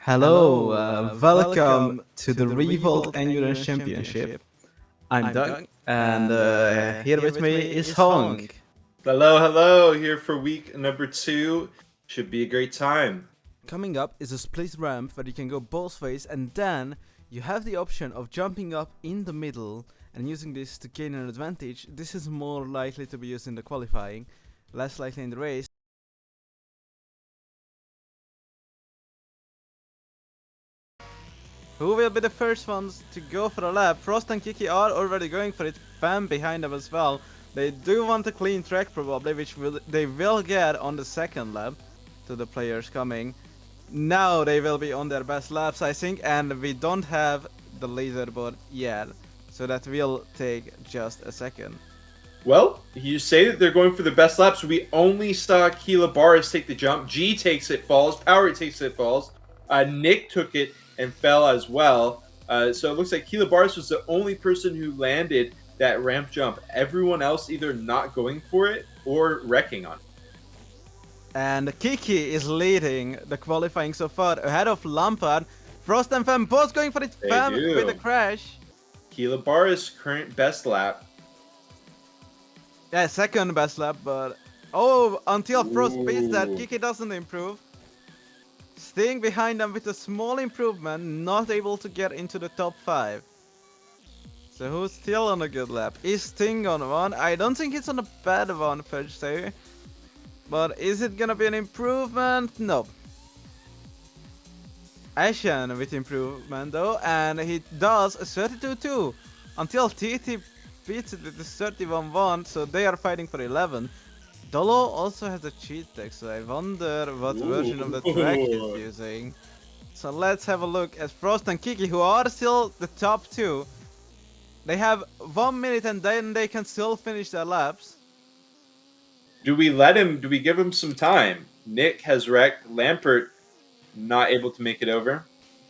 Hello, welcome to the Revolt Endurance Championship. I'm Doug, and here with me is Hong. Hello, hello, here for week number 2. Should be a great time. Coming up is a split ramp where you can go both ways, and then you have the option of jumping up in the middle and using this to gain an advantage. This is more likely to be used in the qualifying, less likely in the race. Who will be the first ones to go for a lap? Frost and Kiki are already going for it, Fam behind them as well. They do want a clean track probably, which they will get on the second lap to the players coming. Now they will be on their best laps, I think, and we don't have the leaderboard yet, so that will take just a second. Well, you say that they're going for the best laps. We only saw Keela Barris take the jump. G takes it, falls. Power takes it, falls. Nick took it and fell as well. So it looks like Keela Barris was the only person who landed that ramp jump. Everyone else either not going for it or wrecking on it. And Kiki is leading the qualifying so far, ahead of Lampard. Frost and Fam both going for it. They Fam do. with a crash. Keela Barris, current best lap. Yeah, second best lap, but until Frost beats that, Kiki doesn't improve. Staying behind them with a small improvement, not able to get into the top 5. So who's still on a good lap? Is Sting on one? I don't think it's on a bad one per se. But is it gonna be an improvement? No. Ashen with improvement though, and he does a 32-2 until TT beats it with the 31-1, so they are fighting for 11. Dolo also has a cheat tech, so I wonder what version of the track he's using. So let's have a look at Frost and Kiki, who are still the top 2. They have 1 minute and then they can still finish their laps. Do we give him some time? Nick has wrecked. Lampert not able to make it over.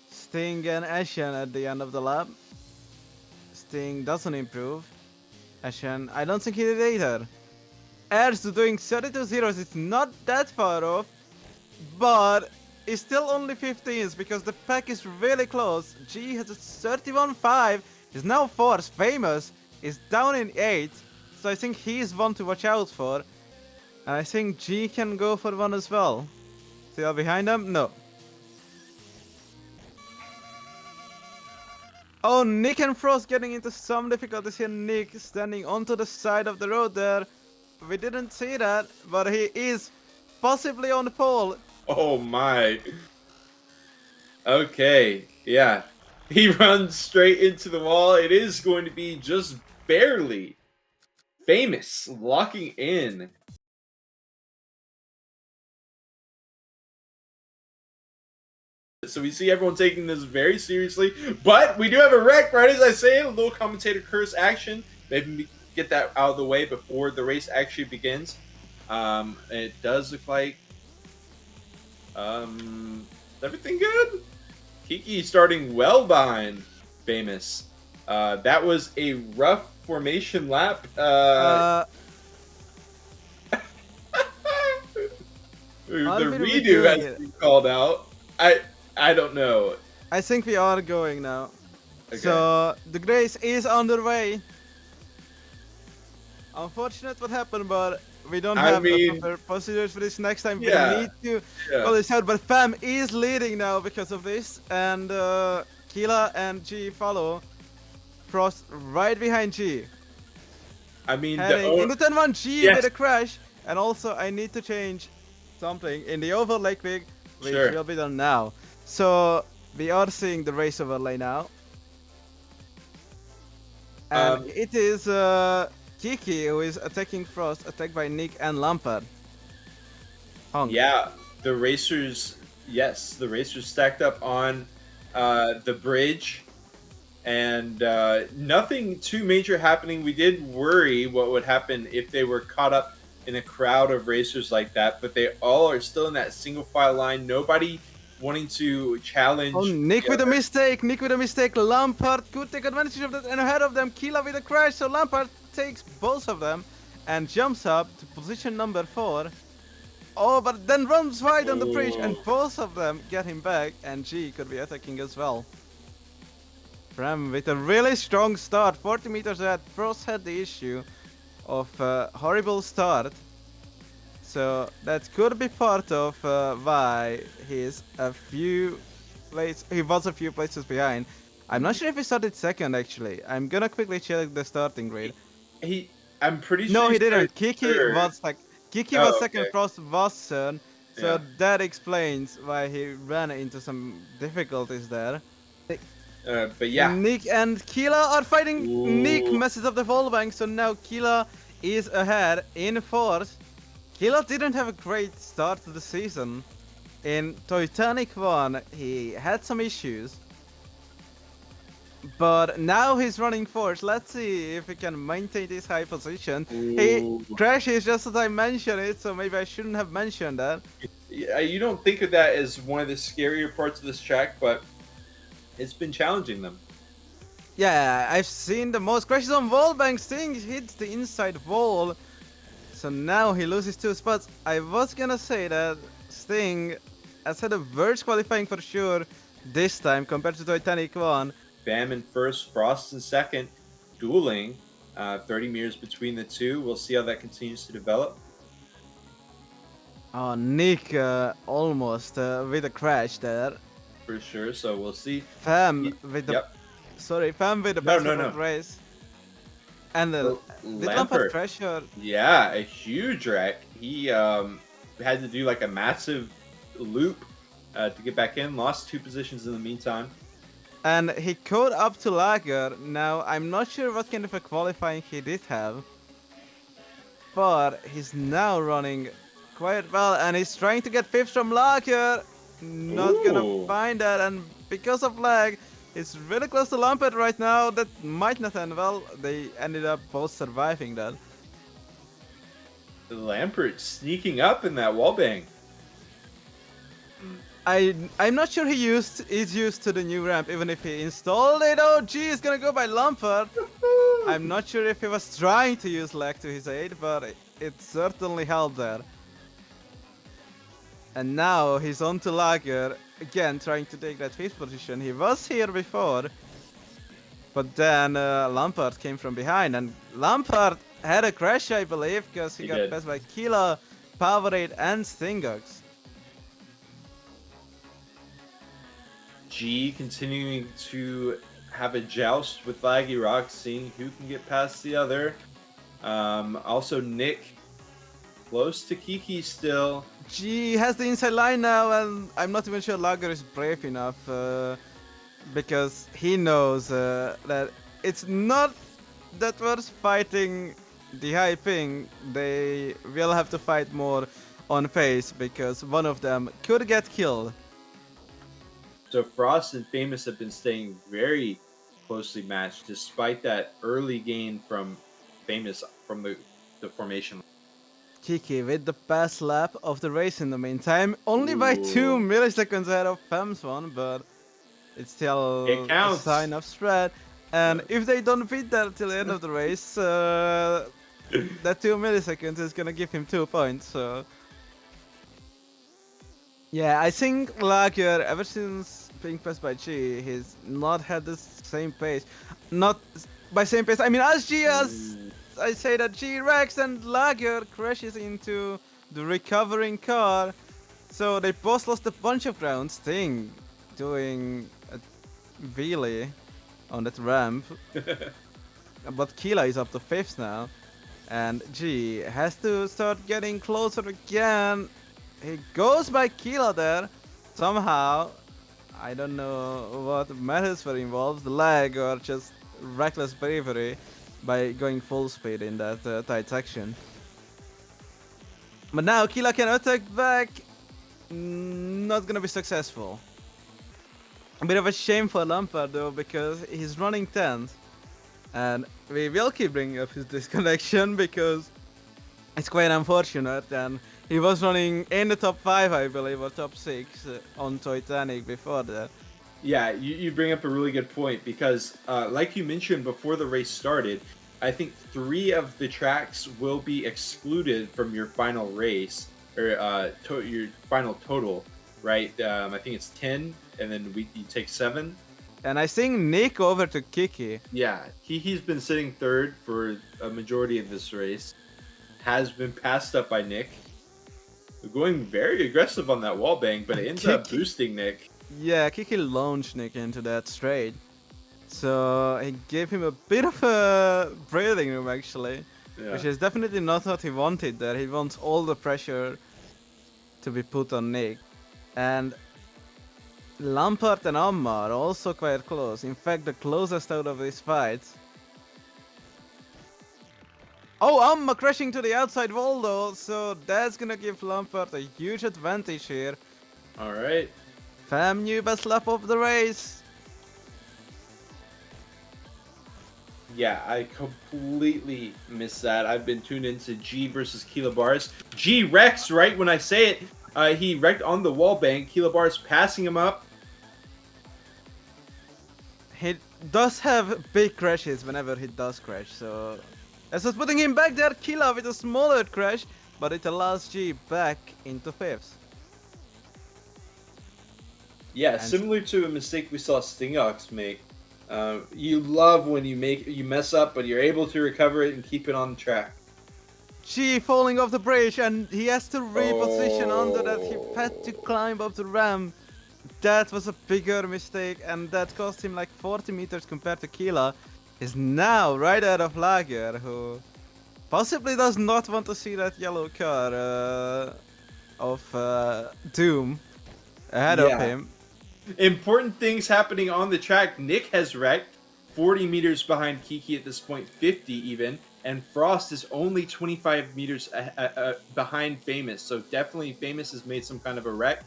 Sting and Ashen at the end of the lap. Sting doesn't improve. Ashen, I don't think he did either. Airs doing 32 zeros, it's not that far off, but it's still only 15s because the pack is really close. G has a 31-5, is now 4th. Famous is down in 8th, so I think he's one to watch out for. And I think G can go for one as well. Still behind him? No. Oh, Nick and Frost getting into some difficulties here. Nick standing onto the side of the road there. We didn't see that, but he is possibly on the pole. Oh my. Okay, yeah. He runs straight into the wall. It is going to be just barely. Famous locking in. So we see everyone taking this very seriously, but we do have a wreck, right as I say, a little commentator curse action. Maybe get that out of the way before the race actually begins. It does look like everything good. Kiki starting well behind Famous. That was a rough formation lap. The redo has been called out. I don't know. I think we are going now. Okay. So the race is underway. Unfortunate what happened, but we don't have the proper procedures for this. Next time we need to call this out. But Fam is leading now because of this, and Keela and G follow. Frost right behind G. I mean, in the turn 1, G did a crash, and also I need to change something in the overlay quick, which will be done now. So we are seeing the race overlay now, and it is Kiki who is attacking Frost, attacked by Nick and Lampard. Hong. Yeah, the racers stacked up on the bridge, and nothing too major happening. We did worry what would happen if they were caught up in a crowd of racers like that, but they all are still in that single file line. Nobody wanting to challenge. Oh, Nick with a mistake. Lampard could take advantage of that, and ahead of them, Keela with a crash. So Lampard takes both of them and jumps up to position number 4. Oh, but then runs wide on the bridge, and Oh. both of them get him back, and G could be attacking as well. Frem with a really strong start, 40 meters ahead. Frost had the issue of a horrible start, so that could be part of why he was a few places behind. I'm not sure if he started second actually. I'm gonna quickly check the starting grid. I'm pretty sure. No, he started didn't. Kiki third. was Kiki was Oh, second, okay. Frost was third. So Yeah. that explains why he ran into some difficulties there. But yeah. Nick and Kila are fighting. Nick Ooh. messes up the wallbang, so now Kila is ahead in fourth. Kila didn't have a great start to the season. In Titanic 1, he had some issues. But now he's running fourth. Let's see if he can maintain this high position. He Ooh. crashes just as I mentioned it, so maybe I shouldn't have mentioned that. Yeah, you don't think of that as one of the scarier parts of this track, but it's been challenging them. Yeah, I've seen the most crashes on wallbangs. Sting hits the inside wall. So now he loses 2 spots. I was gonna say that Sting has had a worse qualifying for sure this time compared to Titanic 1. Bam in first, Frost in second, dueling. 30 meters between the two. We'll see how that continues to develop. Oh, Nick almost with a crash there. For sure, so we'll see. Fam with the Yep. Fam with the No, best no, of no. the race. And the did Lampard Lampard. crash or Yeah, a huge wreck. He had to do like a massive loop to get back in. Lost 2 positions in the meantime. and he caught up to Lager. Now I'm not sure what kind of a qualifying he did have, but he's now running quite well, and he's trying to get fifth from Lager. Not gonna Ooh. find that, and because of lag, it's really close to Lampard right now. That might not end well. They ended up both surviving that. Lampard sneaking up in that wallbang. I'm not sure is used to the new ramp, even if he installed it. Oh, gee, it's gonna go by Lampard. I'm not sure if he was trying to use lag to his aid, but it certainly helped there. And now he's on to Lager, again trying to take that fifth position. He was here before, but then Lampard came from behind, and Lampard had a crash, I believe, because he got did. passed by Kila, Powerade, and Stingox. G continuing to have a joust with Laggy Rock, seeing who can get past the other. Also, Nick close to Kiki still. G has the inside line now, and I'm not even sure Lager is brave enough because he knows that it's not that worth fighting the high ping. They will have to fight more on pace because one of them could get killed. So Frost and Famous have been staying very closely matched despite that early gain from Famous from the formation. Kiki with the best lap of the race in the meantime, only by 2 Ooh. milliseconds ahead of Fem's one, but it's still It a counts. sign of spread. And Yeah. if they don't beat that till the end of the race, that 2 milliseconds is gonna give him 2 points. So yeah, I think Lager, ever since being passed by G, he's not had the same pace. Not by same pace, I mean as G as I say that G wrecks and Lager crashes into the recovering car. So they both lost a bunch of ground. Sting doing a wheelie on that ramp. But Kila is up to 5th now. And G has to start getting closer again. He goes by Kila there. Somehow. I don't know what methods were involved. Lag or just reckless bravery by going full speed in that tight section. But now Kila can attack back. Not gonna be successful. A bit of a shame for Lampard though, because he's running 10th. And we will keep bringing up his disconnection because it's quite unfortunate. And he was running in the top 5, I believe, or top 6 on Titanic before that. Yeah, you bring up a really good point because, like you mentioned before the race started, I think 3 of the tracks will be excluded from your final race, or your final total, right? I think it's 10, and then you take 7. And I think Nick over to Kiki. Yeah, Kiki's been sitting third for a majority of this race. Has been passed up by Nick. Going very aggressive on that wall bang, but it ends up boosting Nick. Yeah, Kiki launched Nick into that straight. So he gave him a bit of a breathing room actually. Yeah. Which is definitely not what he wanted there. He wants all the pressure to be put on Nick. And Lampard and Amma are also quite close. In fact, the closest out of this fight. Oh, Amma crashing to the outside wall though, so that's gonna give Lampard a huge advantage here. Alright. Fam, new best lap of the race. Yeah, I completely missed that. I've been tuned into G versus Kilobars. G wrecks right when I say it. He wrecked on the wall bang. Kilobars passing him up. He does have big crashes whenever he does crash, so that's what's putting him back there. Killa with a smaller crash, but it allows G back into 5th. Yeah, And similar to a mistake we saw Stingox make. You love when you mess up, but you're able to recover it and keep it on track. G falling off the bridge, and he has to reposition under that. He had to climb up the ramp. That was a bigger mistake, and that cost him like 40 meters compared to Killa. He's now right out of Lager, who possibly does not want to see that yellow car of Doom ahead of him. Important things happening on the track. Nick has wrecked 40 meters behind Kiki at this point, 50 even, and Frost is only 25 meters behind Famous. So definitely Famous has made some kind of a wreck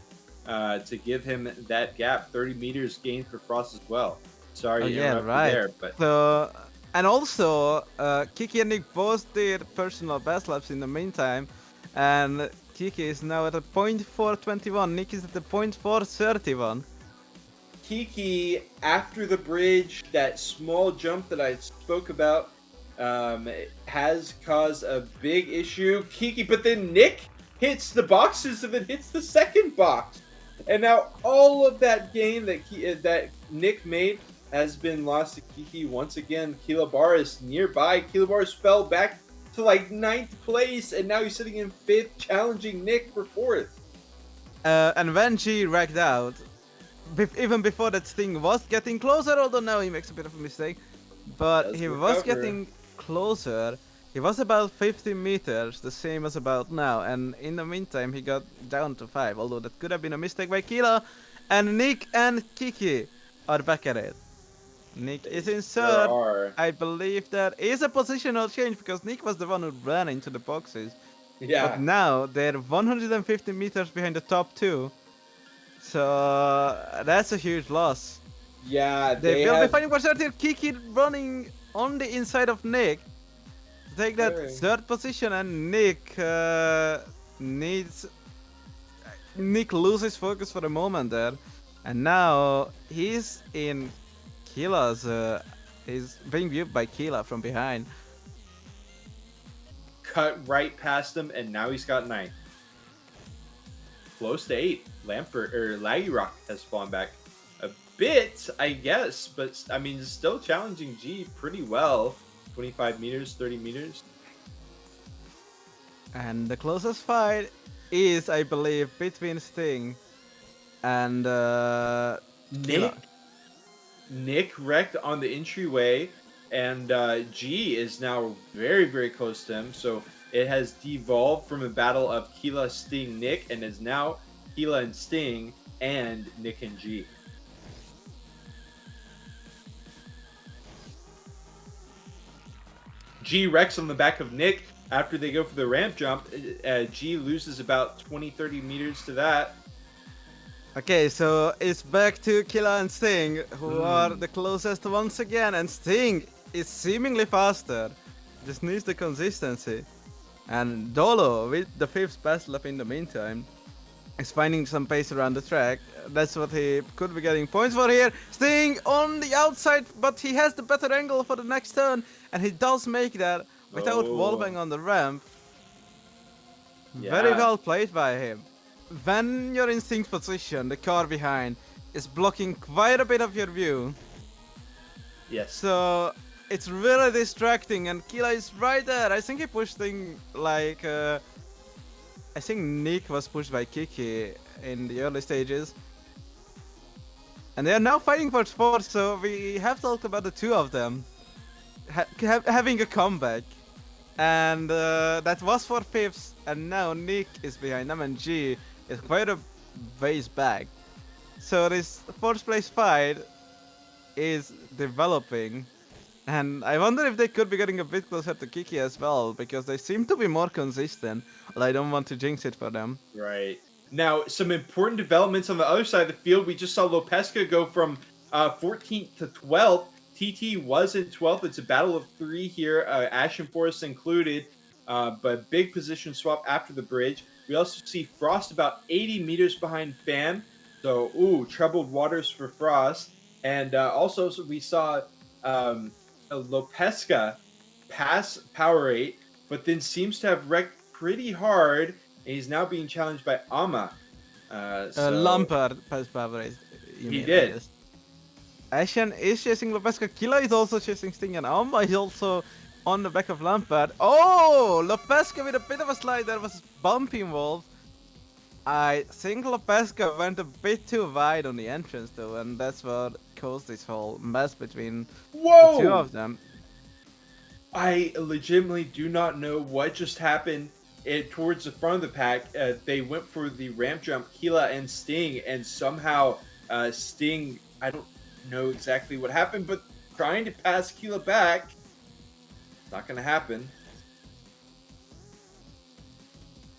to give him that gap. 30 meters gained for Frost as well. Sorry to interrupt you there, but so, and also Kiki and Nick both did personal best laps in the meantime, and Kiki is now at a .421. Nick is at the .431. Kiki, after the bridge, that small jump that I spoke about, has caused a big issue. Kiki, but then Nick hits the boxes and then hits the second box. And now all of that gain that Nick made has been lost to Kiki once again. Kilobaris nearby. Kilobaris fell back to like 9th place, and now he's sitting in 5th, challenging Nick for 4th. And when G wrecked out, even before that Sting was getting closer, although now he makes a bit of a mistake, but he was getting closer. He was about 50 meters, the same as about now, and in the meantime he got down to 5, although that could have been a mistake by Killa. And Nick and Kiki are back at it. Nick is in 3rd. I believe that is a positional change because Nick was the one who ran into the boxes. Yeah. But now they're 150 meters behind the top 2. So that's a huge loss. Yeah, They will be fighting for 3rd here. Kiki running on the inside of Nick to take that 3rd position, and Nick Nick loses focus for a moment there, and now he's in Killa's. He's being viewed by Killa from behind. Cut right past him, and now he's got 9. Close to 8. Laggy Rock has fallen back a bit, I guess, but I mean, still challenging G pretty well. 25 meters, 30 meters. And the closest fight is, I believe, between Sting and Killa. Nick wrecked on the entryway, and G is now very, very close to him. So it has devolved from a battle of Killa, Sting, Nick, and is now Killa and Sting and Nick and G. G wrecks on the back of Nick after they go for the ramp jump. G loses about 20-30 meters to that. Okay, so it's back to Killa and Sting, who are the closest once again, and Sting is seemingly faster. Just needs the consistency. And Dolo, with the 5th best lap in the meantime, is finding some pace around the track. That's what he could be getting points for here. Sting on the outside, but he has the better angle for the next turn, and he does make that without wallbang on the ramp. Very Yeah. well played by him. When you're in sync position, the car behind is blocking quite a bit of your view. Yes. So it's really distracting, and Kila is right there. I think he pushed thing like I think Nick was pushed by Kiki in the early stages, and they are now fighting for fourth. So we have talked about the two of them having a comeback, and that was for fifth, and now Nick is behind them, and G is quite a ways back. So this fourth place fight is developing. And I wonder if they could be getting a bit closer to Kiki as well, because they seem to be more consistent. Well, I don't want to jinx it for them. Right. Now, some important developments on the other side of the field. We just saw Lopesca go from 14th to 12th. TT was in 12th. It's a battle of three here, Ashen Forest included, but big position swap after the bridge. We also see Frost about 80 meters behind Fan. So, troubled waters for Frost. And also, so we saw Lopesca pass Power 8, but then seems to have wrecked pretty hard, and he's now being challenged by Ama. Lampard passed Power 8. He did. Ashen is chasing Lopesca. Killa is also chasing Sting, and Alma is also on the back of Lampard. Oh! Lopesca with a bit of a slide. There was bumpy involved. I think Lopesca went a bit too wide on the entrance though, and that's what caused this whole mess between the two of them. I legitimately do not know what just happened. Towards the front of the pack, they went for the ramp jump, Keela and Sting, and somehow Sting, I don't know exactly what happened, but trying to pass Keela back, not going to happen.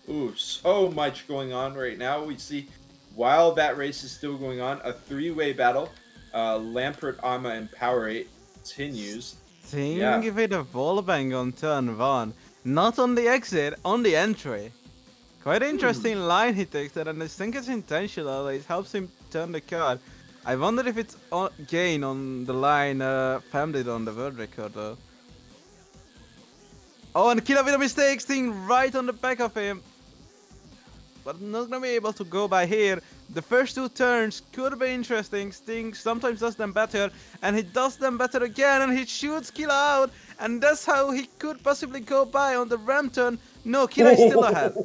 Ooh, so much going on right now. We see, while that race is still going on, a three-way battle. Lampert, Ama, and Power 8 continues. Sting with a wallbang on turn 1. Not on the exit, on the entry. Quite interesting line he takes there, and I think it's intentional. It helps him turn the car. I wonder if it's gain on the line Fam did on the world record though. Oh, and Killa with a mistake, Sting right on the back of him. But not gonna be able to go by here. The first two turns could be interesting. Sting sometimes does them better, and he does them better again, and he shoots Killa out, and that's how he could possibly go by on the ramp turn. No, Killa is still ahead.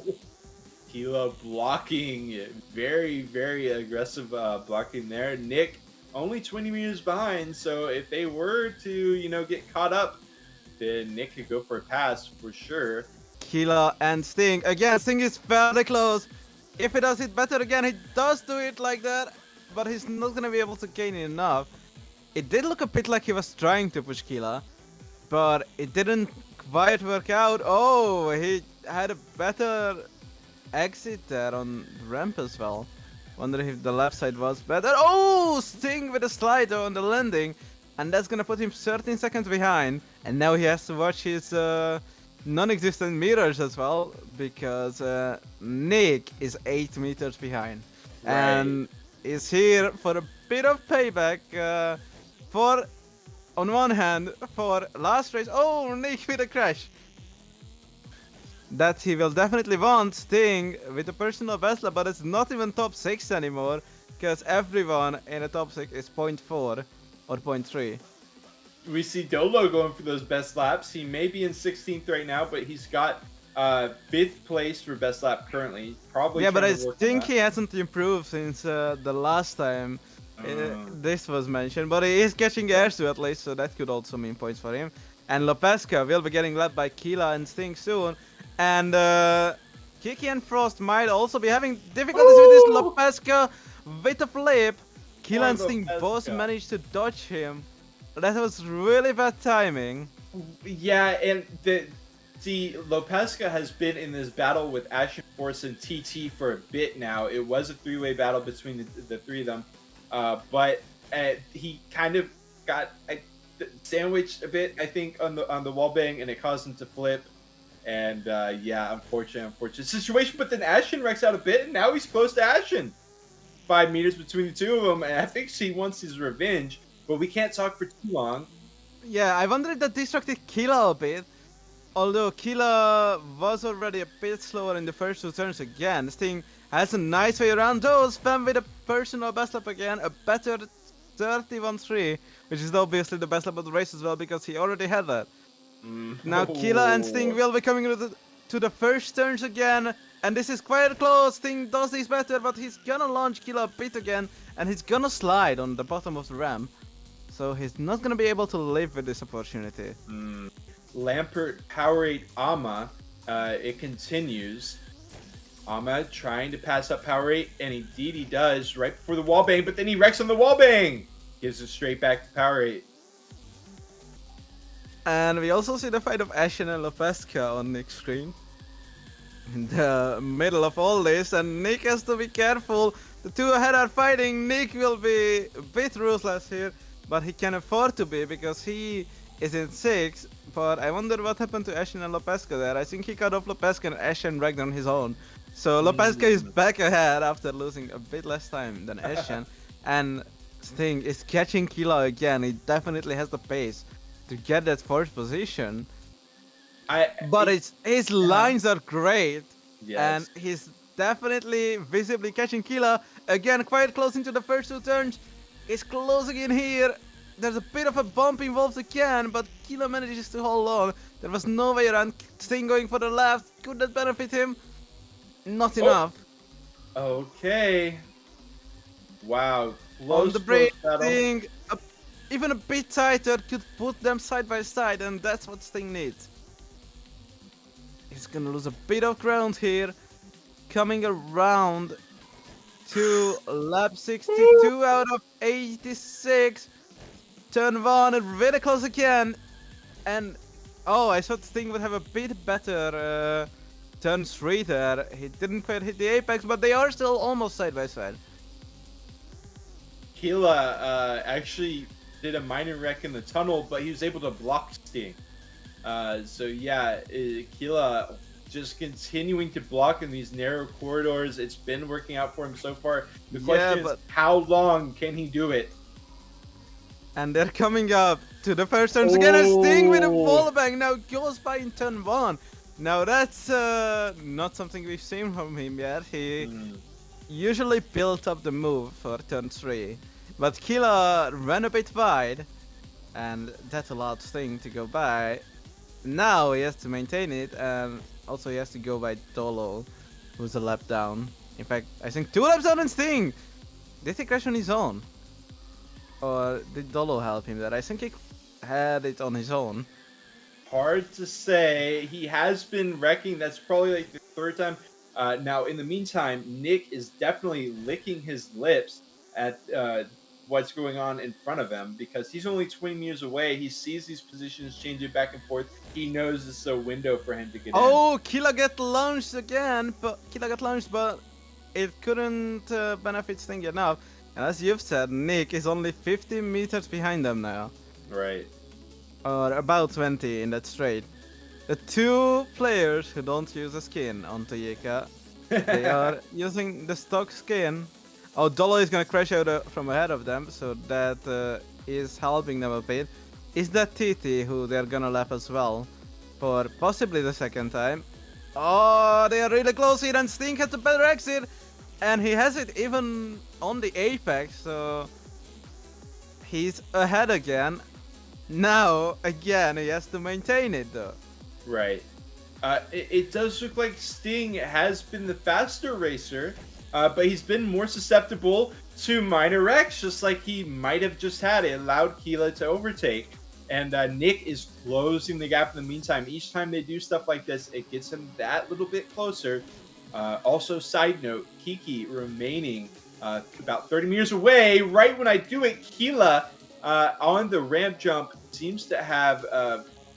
Keela blocking, very, very aggressive blocking there. Nick only 20 meters behind, so if they were to, get caught up, then Nick could go for a pass for sure. Killa and Sting. Again, Sting is fairly close. If he does it better again, he does do it like that, but he's not gonna be able to gain enough. It did look a bit like he was trying to push Killa, but it didn't quite work out. Oh, he had a better exit there on ramp as well. Wonder if the left side was better. Oh, Sting with a slider on the landing, and that's gonna put him 13 seconds behind. And now he has to watch his non-existent mirrors as well, because Nick is 8 meters behind, and is here for a bit of payback for, on one hand, for last race. Oh, Nick with a crash. That he will definitely want. Sting with a personal best lap, but it's not even top 6 anymore, because everyone in the top 6 is 0.4 or 0.3. We see Dolo going for those best laps. He may be in 16th right now, but he's got 5th place for best lap currently. Probably. Yeah, but I think he hasn't improved since the last time this was mentioned. But he is catching airs too, at least, so that could also mean points for him. And Lopesca will be getting lapped by Killa and Sting soon. And Kiki and Frost might also be having difficulties with this Lopesca with a flip. Killa and Sting both managed to dodge him. That was really bad timing. Yeah, and Lopesca has been in this battle with Ashen Force and TT for a bit now. It was a three-way battle between the three of them, but he kind of got sandwiched a bit, I think, on the wall bang, and it caused him to flip. And unfortunate situation. But then Ashen wrecks out a bit, and now he's close to Ashen. 5 meters between the two of them, and I think he wants his revenge. But we can't talk for too long. Yeah, I wonder if that distracted Killa a bit. Although Killa was already a bit slower in the first two turns again, Sting has a nice way around those, spam with a personal best lap again, a better 31-3, which is obviously the best lap of the race as well because he already had that. Now Killa and Sting will be coming to the first turns again, and this is quite close. Sting does this better, but he's gonna launch Killa a bit again, and he's gonna slide on the bottom of the ramp. So he's not gonna be able to live with this opportunity. Lampert Powerade Ama. It continues. Ama trying to pass up Powerade, and indeed he does right before the wall bang, but then he wrecks on the wall bang. Gives it straight back to Powerade. And we also see the fight of Ashen and Lopesca on Nick's screen. In the middle of all this, and Nick has to be careful. The two ahead are fighting. Nick will be a bit ruthless here, but he can afford to be because he is in 6th. But I wonder what happened to Ashen and Lopesca there. I think he cut off Lopesca and Ashen wrecked on his own. So Lopesca is back ahead after losing a bit less time than Ashen. And Sting is catching Killa again. He definitely has the pace to get that 4th position. But his lines are great. Yes. And he's definitely visibly catching Killa. Again, quite close into the first two turns. He's closing in here. There's a bit of a bump involved again, but Killa manages to hold on. There was no way around. Sting going for the left. Could that benefit him? Not enough. Okay. Wow. On the break, battle. Sting, even a bit tighter, could put them side by side, and that's what Sting needs. He's gonna lose a bit of ground here. Coming around to lap 62 out of 86. Turn 1, and really close again. And oh, I thought Sting would have a bit better turn 3 there. He didn't quite hit the apex, but they are still almost side by side. Killa actually did a minor wreck in the tunnel, but he was able to block Sting. So yeah, Killa just continuing to block in these narrow corridors. It's been working out for him so far. The question is, how long can he do it? And they're coming up to the first turns again, and Sting with a wallbang now goes by in turn 1. Now that's not something we've seen from him yet. He usually built up the move for turn 3, but Killa ran a bit wide, and that allowed Sting to go by. Now he has to maintain it, and also he has to go by Dolo, who's a lap down. In fact, I think 2 laps down, and Sting! Did he crash on his own? Or did Dolo help him there? I think he had it on his own. Hard to say. He has been wrecking. That's probably like the 3rd time. Now, in the meantime, Nick is definitely licking his lips at what's going on in front of him because he's only 20 meters away. He sees these positions changing back and forth. He knows it's a window for him to get in. Oh, Killa got launched again, but it couldn't benefit Sting enough. And as you've said, Nick is only 50 meters behind them now. Right. Or about 20 in that straight. The 2 players who don't use a skin on Toyeka, they are using the stock skin. Oh, Dolo is gonna crash out from ahead of them, so that is helping them a bit. Is that TT who they're gonna lap as well for possibly the 2nd time? Oh, they are really close here, and Sting has a better exit, and he has it even on the apex, so he's ahead again. Now, again, he has to maintain it though. Right. It does look like Sting has been the faster racer, but he's been more susceptible to minor wrecks, just like he might have just had. It allowed Killa to overtake. And Nick is closing the gap in the meantime. Each time they do stuff like this, it gets him that little bit closer. Also, side note, Kiki remaining about 30 meters away. Right when I do it, Killa on the ramp jump seems to have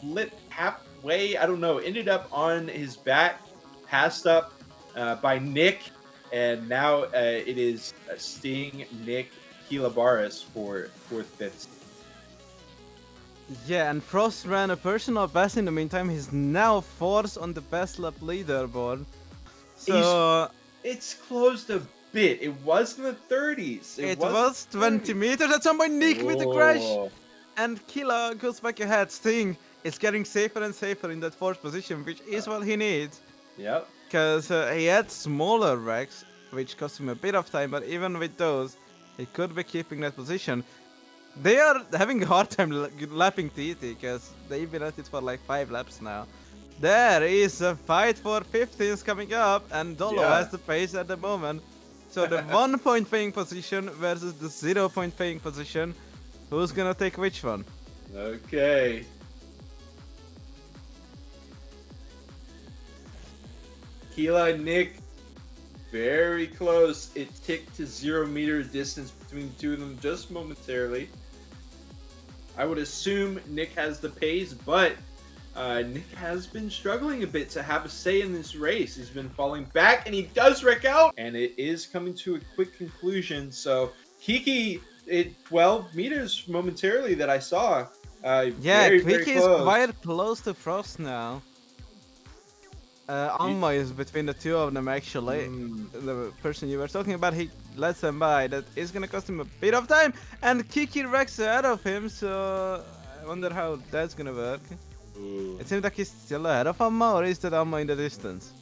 flipped halfway. I don't know. Ended up on his back, passed up by Nick. And now it is Sting, Nick, Killa Barras for 4th, 5th. Yeah, and Frost ran a personal best in the meantime. He's now 4th on the best lap leaderboard. So it's closed a bit. It was in the 30s. It was 20 meters. At some point, Nick with the crash. And Killa goes back ahead. Sting is getting safer and safer in that fourth position, which is what he needs. Yep. Because he had smaller wrecks, which cost him a bit of time, but even with those, he could be keeping that position. They are having a hard time lapping TT, because they've been at it for like 5 laps now. There is a fight for 15s coming up, and Dolo Yeah. has the pace at the moment. So the 1 point paying position versus the 0 point paying position. Who's gonna take which one? Okay. Keela and Nick, very close. It ticked to 0 meter distance between the two of them just momentarily. I would assume Nick has the pace, but Nick has been struggling a bit to have a say in this race. He's been falling back, and he does wreck out, and it is coming to a quick conclusion. So Kiki, 12 meters momentarily that I saw. Yeah, very, Quick very is close. quite close to Frost now. Alma is between the two of them actually. The person you were talking about, he lets them by. That is gonna cost him a bit of time, and Kiki wrecks ahead of him, so I wonder how that's gonna work. Ooh. It seems like he's still ahead of Alma, or is that Alma in the distance?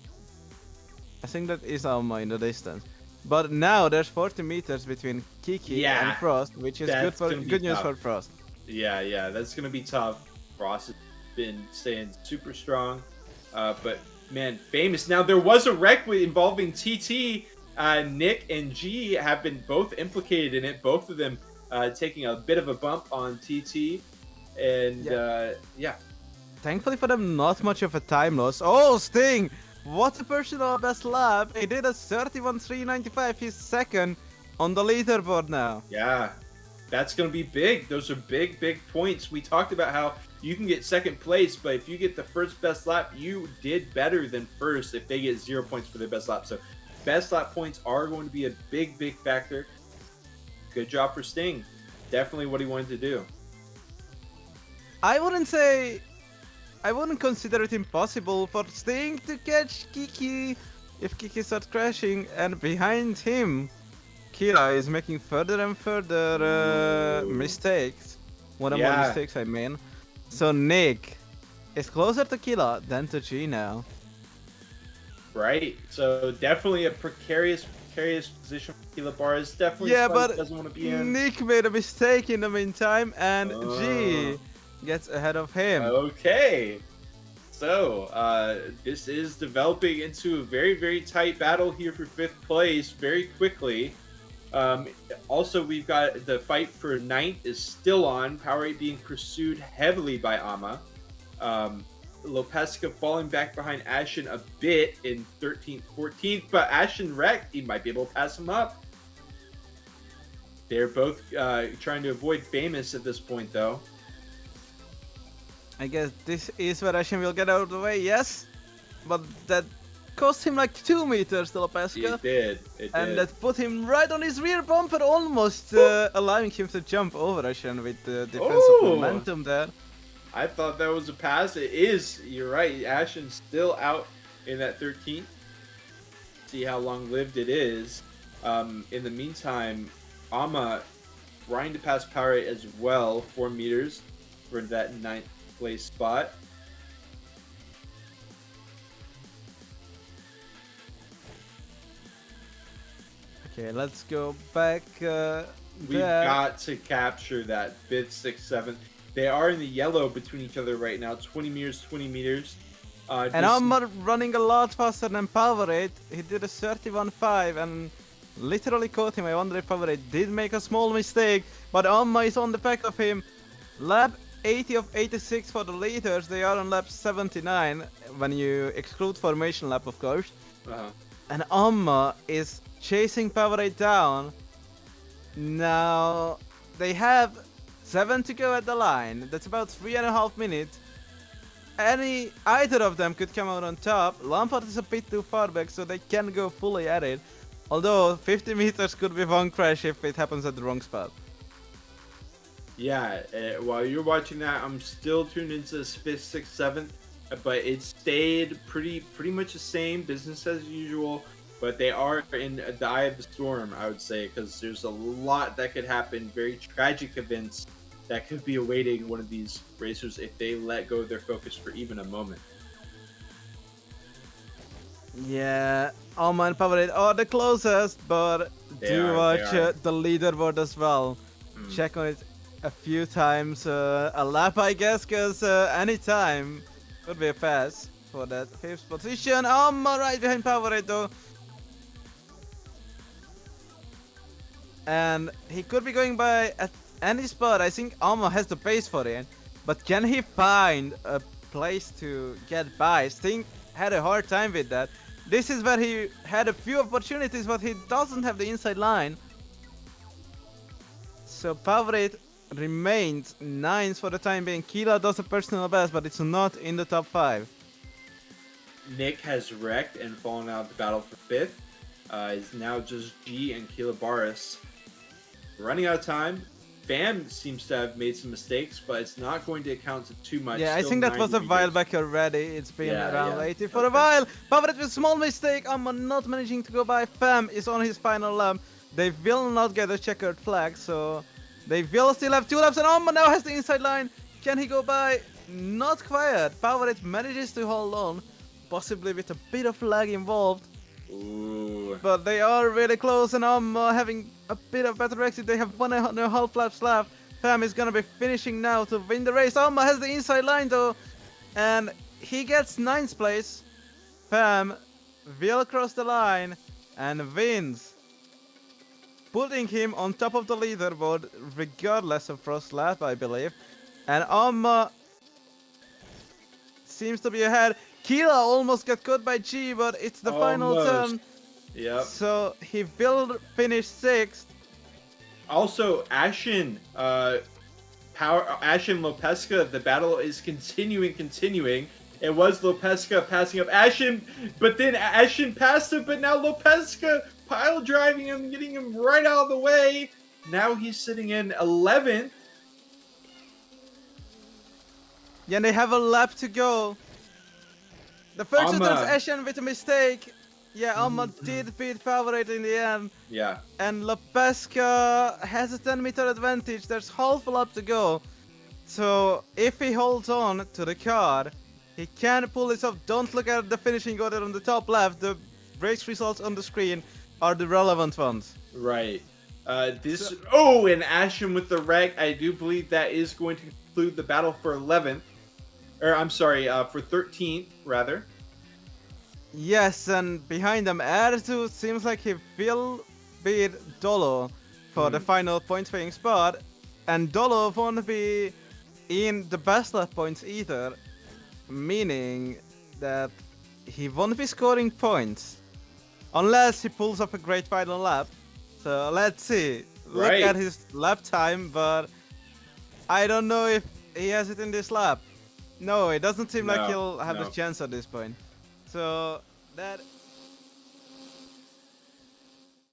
I think that is Alma in the distance. But now there's 40 meters between Kiki Yeah, and Frost, which is that's gonna be good news tough. for Frost. Yeah, that's gonna be tough. Ross has been staying super strong, but man, famous. Now there was a wreck involving TT. Nick and G have been both implicated in it. Both of them taking a bit of a bump on TT, and yeah. Thankfully for them, not much of a time loss. Oh, Sting! What a personal best lap! He did a 31.395. He's second on the leaderboard now. Yeah, that's going to be big. Those are big, big points. We talked about how you can get second place, but if you get the first best lap, you did better than first if they get 0 points for their best lap. So best lap points are going to be a big, big factor. Good job for Sting. Definitely what he wanted to do. I wouldn't consider it impossible for Sting to catch Kiki if Kiki starts crashing, and behind him, Kira is making further and further mistakes. More and more Yeah. mistakes, I mean. So Nick is closer to Kira than to G now. Right? So definitely a precarious position for Kila Bars. Definitely Yeah, a spot he but doesn't want to be in. Nick made a mistake in the meantime, and Oh. G gets ahead of him. Okay. So, this is developing into a very, very tight battle here for 5th place very quickly. Also, we've got the fight for 9th is still on. Powerade being pursued heavily by Ama. Lopeska falling back behind Ashen a bit in 13th, 14th, but Ashen wrecked. He might be able to pass him up. They're both trying to avoid Famous at this point, though. I guess this is where Ashen will get out of the way, yes. But that cost him like 2 meters to Lopeska. It did. It And did. that put him right on his rear bumper, almost allowing him to jump over Ashen with the defensive Ooh. momentum there. I thought that was a pass. It is. You're right. Ashen's still out in that 13th. See how long-lived it is. In the meantime, Ama trying to pass Powerade as well, 4 meters for that 9th place spot. Okay, let's go back We've there. got to capture that 5th, 6th, 7th. They are in the yellow between each other right now. 20 meters, 20 meters. And this- I'm running a lot faster than Powerade. He did a 31.5 and literally caught him. I wonder if Powerade did make a small mistake, but Amma is on the back of him. Lap 80 of 86 for the leaders. They are on lap 79 when you exclude formation lap, of course. uh-huh. And Amma is chasing Powerade down. Now they have 7 to go at the line. That's about 3.5 minutes. Either of them could come out on top. Lampard is a bit too far back, so they can go fully at it. Although 50 meters could be one crash if it happens at the wrong spot. Yeah, while you're watching that, I'm still tuned into this 5th, 6th, 7th, but it stayed pretty much the same, business as usual. But they are in the eye of the storm, I would say, because there's a lot that could happen, very tragic events that could be awaiting one of these racers if they let go of their focus for even a moment. Yeah, Alma and Powerade are the closest, but do watch the leaderboard as well. Check on it a few times, a lap I guess, because any time could be a pass for that 5th position. Alma right behind Powerade though. And he could be going by at any spot. I think Alma has the pace for it, but can he find a place to get by? Sting had a hard time with that. This is where he had a few opportunities, but he doesn't have the inside line. So Powerade remains 9th for the time being. Kila does a personal best, but it's not in the top 5. Nick has wrecked and fallen out of the battle for 5th. It's now just G and Kila Baris. Running out of time. Fam seems to have made some mistakes, but it's not going to account to too much. Yeah, I think that was a while back already. It's been around 80 for a Okay. while. Powerade with a small mistake. Amma not managing to go by. Fam is on his final lap. They will not get a checkered flag, so they will still have 2 laps. And Amma now has the inside line. Can he go by? Not quite. Powerade manages to hold on, possibly with a bit of lag involved. Ooh. But they are really close, and having a bit of better exit. They have 1.5 laps left. Fam is gonna be finishing now to win the race. Alma has the inside line though, and he gets 9th place. Fam will cross the line and wins, putting him on top of the leaderboard regardless of first lap, I believe. And Alma seems to be ahead. Kila almost got caught by G, but it's the final turn. Yep. So he will finish 6th. Also, Ashen Lopesca, the battle is continuing. It was Lopesca passing up Ashen, but then Ashen passed him, but now Lopesca pile driving him, getting him right out of the way. Now he's sitting in 11th. Yeah, and they have a lap to go. The first Alma. attempt Ashen with a mistake. Yeah, Alma did beat Powerade in the end. Yeah. And Lopesca has a 10-meter advantage. There's half a lap to go. So if he holds on to the car, he can pull this off. Don't look at the finishing order on the top left. The race results on the screen are the relevant ones. Right. And Ashen with the wreck. I do believe that is going to conclude the battle for 11th. Or I'm sorry, for 13th rather. Yes, and behind them, R2 seems like he will beat Dolo for the final point paying spot, and Dolo won't be in the best lap points either, meaning that he won't be scoring points unless he pulls off a great final lap. So let's see. Look at his lap time, but I don't know if he has it in this lap. No, it doesn't seem like he'll have the chance at this point. So that